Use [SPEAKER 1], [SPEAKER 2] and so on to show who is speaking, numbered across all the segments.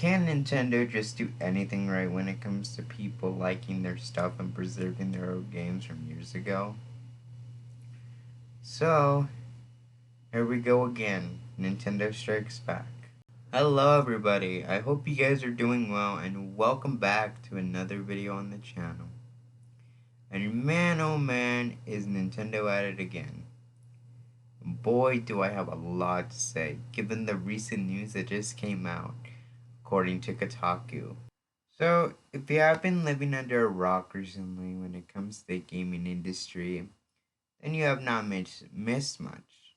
[SPEAKER 1] Can Nintendo just do anything right when it comes to people liking their stuff and preserving their old games from years ago? So, here we go again. Nintendo Strikes Back. Hello everybody, I hope you guys are doing well and welcome back to another video on the channel. And man oh man, is Nintendo at it again. Boy do I have a lot to say, given the recent news that just came out, according to Kotaku. So, if you have been living under a rock recently when it comes to the gaming industry, then you have not missed much.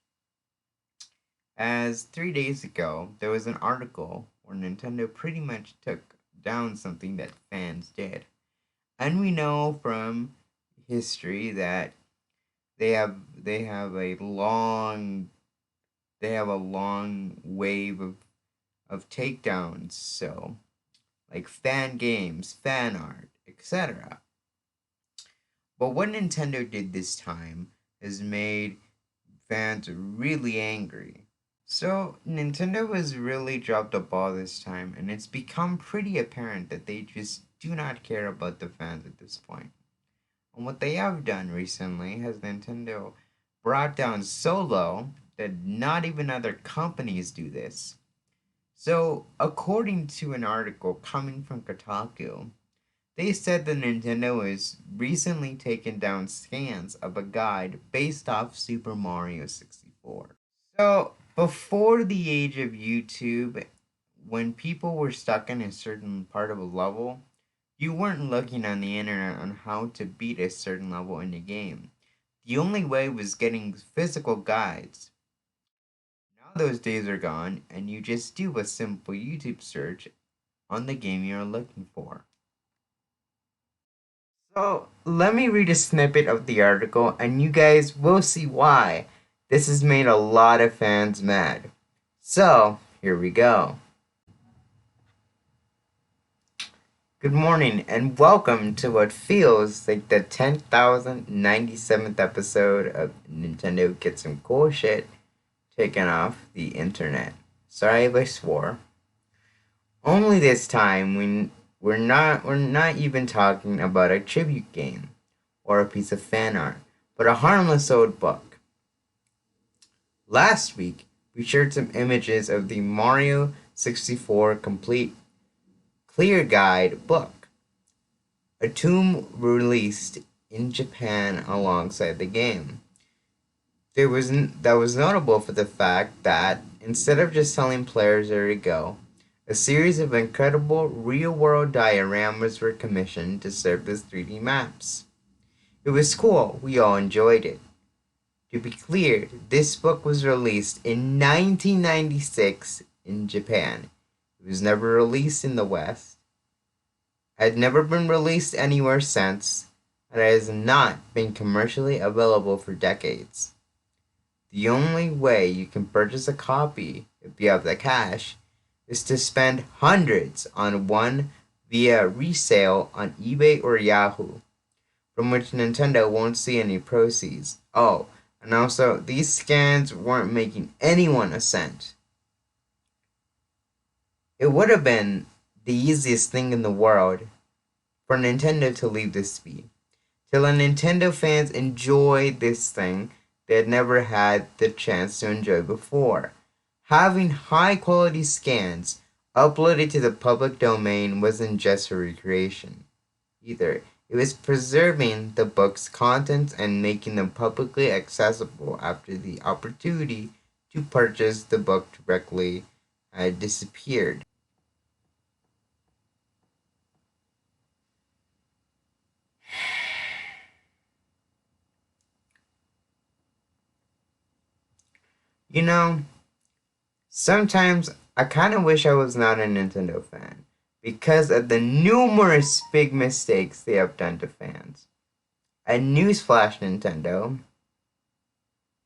[SPEAKER 1] As 3 days ago, there was an article where Nintendo pretty much took down something that fans did. And we know from history that they have a long wave of takedowns, so like fan games, fan art, etc. But what Nintendo did this time has made fans really angry. So Nintendo has really dropped the ball this time, and it's become pretty apparent that they just do not care about the fans at this point. And what they have done recently has Nintendo brought down so low that not even other companies do this. So, according to an article coming from Kotaku, they said that Nintendo has recently taken down scans of a guide based off Super Mario 64. So, before the age of YouTube, when people were stuck in a certain part of a level, you weren't looking on the internet on how to beat a certain level in the game. The only way was getting physical guides. Now those days are gone, and you just do a simple YouTube search on the game you're looking for. So, let me read a snippet of the article, and you guys will see why this has made a lot of fans mad. So, here we go. Good morning, and welcome to what feels like the 10,097th episode of Nintendo Gets Some Cool Shit taken off the internet. Sorry if I swore. Only this time we're not even talking about a tribute game or a piece of fan art, but a harmless old book. Last week, we shared some images of the Mario 64 Complete Clear Guide book, a tome released in Japan alongside the game. That was notable for the fact that, instead of just telling players where to go, a series of incredible real-world dioramas were commissioned to serve as 3D maps. It was cool, we all enjoyed it. To be clear, this book was released in 1996 in Japan. It was never released in the West, had never been released anywhere since, and it has not been commercially available for decades. The only way you can purchase a copy, if you have the cash, is to spend hundreds on one via resale on eBay or Yahoo, from which Nintendo won't see any proceeds. Oh, and also, these scans weren't making anyone a cent. It would have been the easiest thing in the world for Nintendo to leave this be, to let Nintendo fans enjoy this thing they had never had the chance to enjoy before. Having high quality scans uploaded to the public domain wasn't just for recreation either. It was preserving the book's contents and making them publicly accessible after the opportunity to purchase the book directly had disappeared. You know, sometimes I kind of wish I was not a Nintendo fan because of the numerous big mistakes they have done to fans. And newsflash, Nintendo,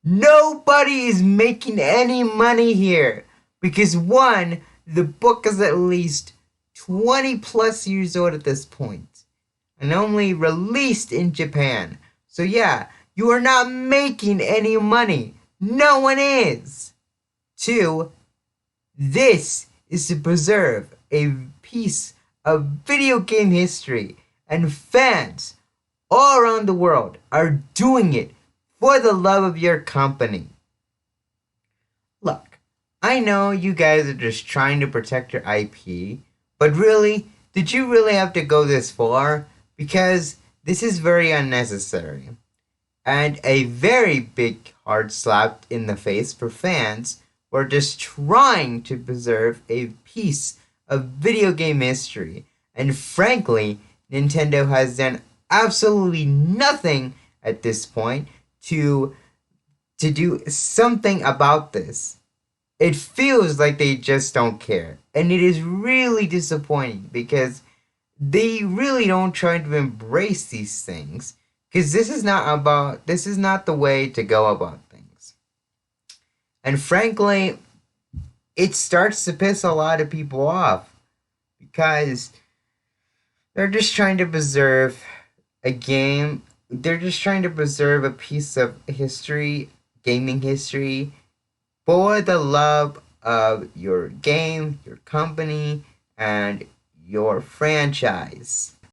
[SPEAKER 1] nobody is making any money here because one, the book is at least 20 plus years old at this point and only released in Japan. So yeah, you are not making any money. No one is. Two, this is to preserve a piece of video game history, and fans all around the world are doing it for the love of your company. Look, I know you guys are just trying to protect your IP, but really, did you really have to go this far? Because this is very unnecessary. And a very big hard slap in the face for fans who are just trying to preserve a piece of video game history. And frankly, Nintendo has done absolutely nothing at this point to do something about this. It feels like they just don't care. And it is really disappointing because they really don't try to embrace these things. Because this is not the way to go about things. And frankly, it starts to piss a lot of people off. Because they're just trying to preserve a game. They're just trying to preserve a piece of history, gaming history, for the love of your game, your company, and your franchise.